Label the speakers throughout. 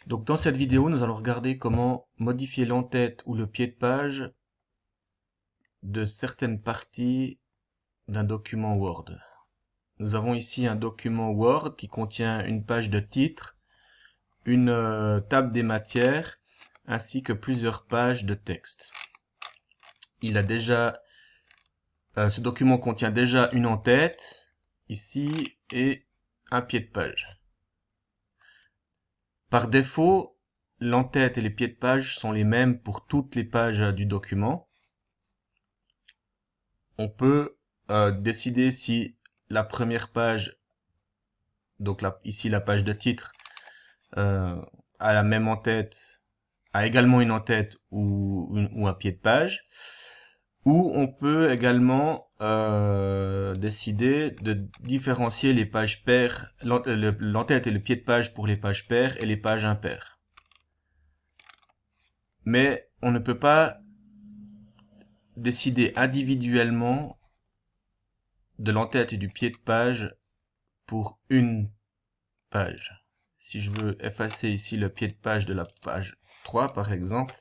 Speaker 1: Donc dans cette vidéo, nous allons regarder comment modifier l'entête ou le pied de page de certaines parties d'un document Word. Nous avons ici un document Word qui contient une page de titre, une table des matières, ainsi que plusieurs pages de texte. Ce document contient déjà une en-tête, ici, et un pied de page. Par défaut, l'en-tête et les pieds de page sont les mêmes pour toutes les pages du document. On peut décider si la première page, donc ici la page de titre, a la même en-tête, a également une en-tête ou un pied de page. Ou on peut également décider de différencier les pages paires, l'en-tête et le pied de page pour les pages paires et les pages impaires. Mais on ne peut pas décider individuellement de l'en-tête et du pied de page pour une page. Si je veux effacer ici le pied de page de la page 3 par exemple,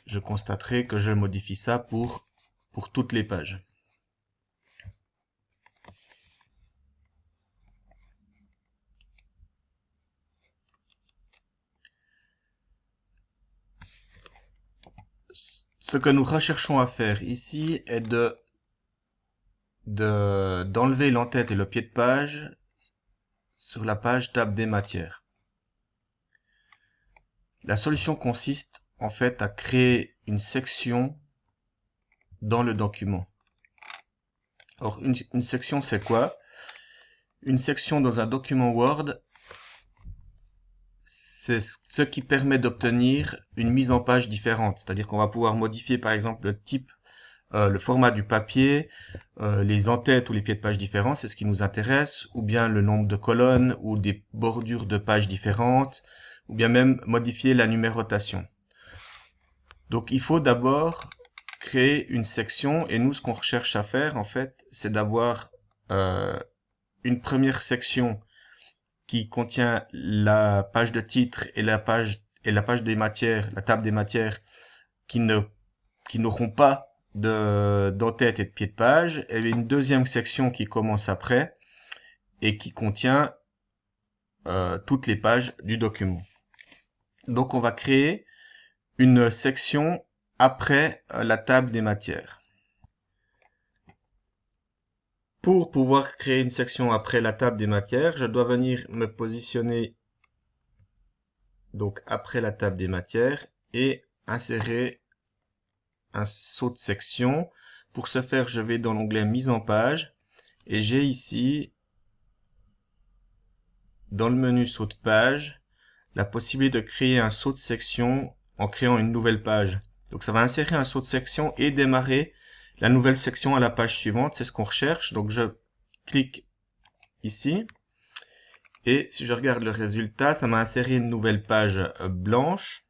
Speaker 1: je constaterai que je modifie ça pour toutes les pages. Ce que nous recherchons à faire ici est d'enlever l'en-tête et le pied de page sur la page table des matières. La solution consiste en fait à créer une section dans le document. Or, une section c'est quoi? Une section dans un document Word, c'est ce qui permet d'obtenir une mise en page différente. C'est-à-dire qu'on va pouvoir modifier par exemple le type, le format du papier, les en-têtes ou les pieds de page différents, c'est ce qui nous intéresse, ou bien le nombre de colonnes ou des bordures de pages différentes, ou bien même modifier la numérotation. Donc il faut d'abord créer une section, et nous ce qu'on recherche à faire en fait, c'est d'avoir une première section qui contient la page de titre et la page des matières, la table des matières, qui n'auront pas d'en-tête et de pied de page, et une deuxième section qui commence après et qui contient toutes les pages du document. Donc on va créer une section après la table des matières. Pour pouvoir créer une section après la table des matières, je dois venir me positionner donc après la table des matières et insérer un saut de section. Pour ce faire, je vais dans l'onglet mise en page et j'ai ici dans le menu saut de page la possibilité de créer un saut de section en créant une nouvelle page. Donc ça va insérer un saut de section et démarrer la nouvelle section à la page suivante, c'est ce qu'on recherche. Donc je clique ici et si je regarde le résultat, ça m'a inséré une nouvelle page blanche,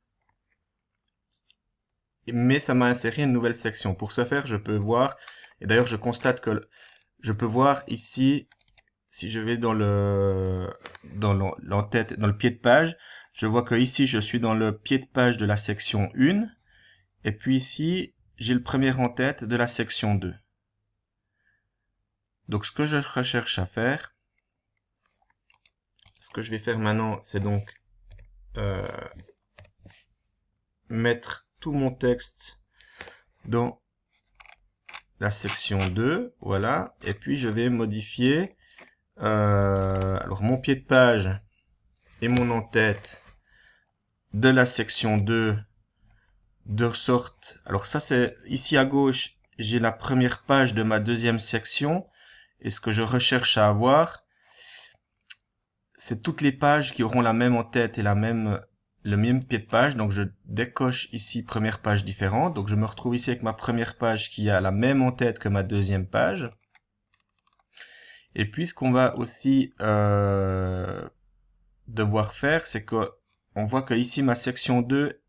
Speaker 1: mais ça m'a inséré une nouvelle section. Pour ce faire, je peux voir, et d'ailleurs je constate que je peux voir ici, si je vais dans l'entête, dans le pied de page, je vois que ici je suis dans le pied de page de la section 1, et puis ici j'ai le premier en-tête de la section 2. Donc ce que je recherche à faire, ce que je vais faire maintenant, c'est donc mettre tout mon texte dans la section 2, voilà, et puis je vais modifier alors mon pied de page et mon en-tête de la section 2 de sorte, alors ça c'est ici à gauche, j'ai la première page de ma deuxième section, et ce que je recherche à avoir, c'est toutes les pages qui auront la même en-tête et le même pied de page. Donc je décoche ici première page différente, donc je me retrouve ici avec ma première page qui a la même en-tête que ma deuxième page. Et puis ce qu'on va aussi devoir faire, c'est que on voit que ici ma section 2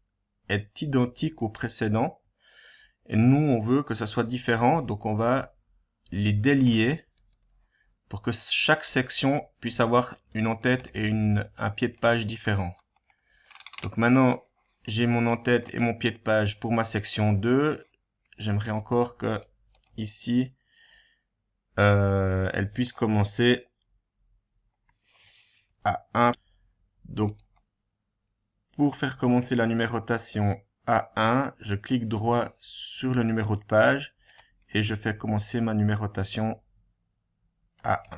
Speaker 1: est identique au précédent, et nous on veut que ça soit différent, donc on va les délier pour que chaque section puisse avoir une en-tête et un pied de page différent. Donc maintenant, j'ai mon en-tête et mon pied de page pour ma section 2. J'aimerais encore que ici, elle puisse commencer à 1. Donc, pour faire commencer la numérotation à 1, je clique droit sur le numéro de page et je fais commencer ma numérotation à 1.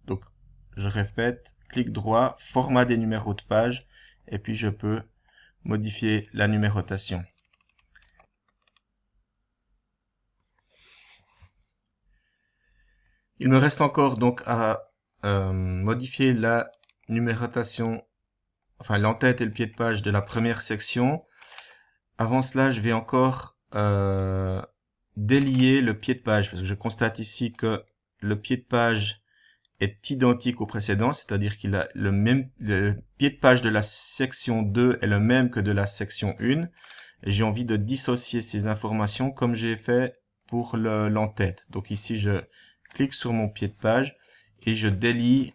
Speaker 1: Donc, je répète, clic droit, format des numéros de page, et puis je peux modifier la numérotation. Il me reste encore donc à modifier la numérotation, enfin l'en-tête et le pied de page de la première section. Avant cela, je vais encore délier le pied de page, parce que je constate ici que le pied de page est identique au précédent, c'est-à-dire qu'il a le pied de page de la section 2 est le même que de la section 1. Et j'ai envie de dissocier ces informations comme j'ai fait pour l'en-tête. Donc ici, je clique sur mon pied de page et je délie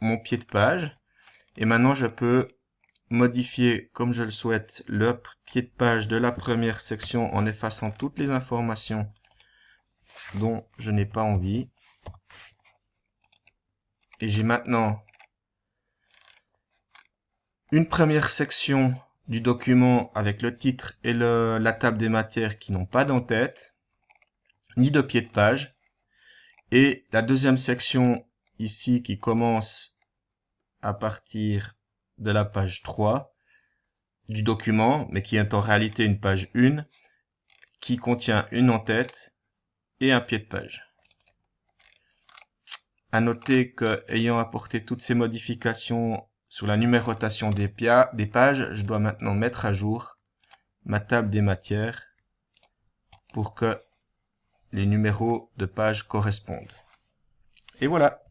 Speaker 1: mon pied de page. Et maintenant, je peux modifier comme je le souhaite le pied de page de la première section en effaçant toutes les informations dont je n'ai pas envie. Et j'ai maintenant une première section du document avec le titre et la table des matières qui n'ont pas d'en-tête, ni de pied de page. Et la deuxième section ici qui commence à partir de la page 3 du document, mais qui est en réalité une page 1, qui contient une en-tête et un pied de page. À noter que, ayant apporté toutes ces modifications sur la numérotation des pages, je dois maintenant mettre à jour ma table des matières pour que les numéros de page correspondent. Et voilà.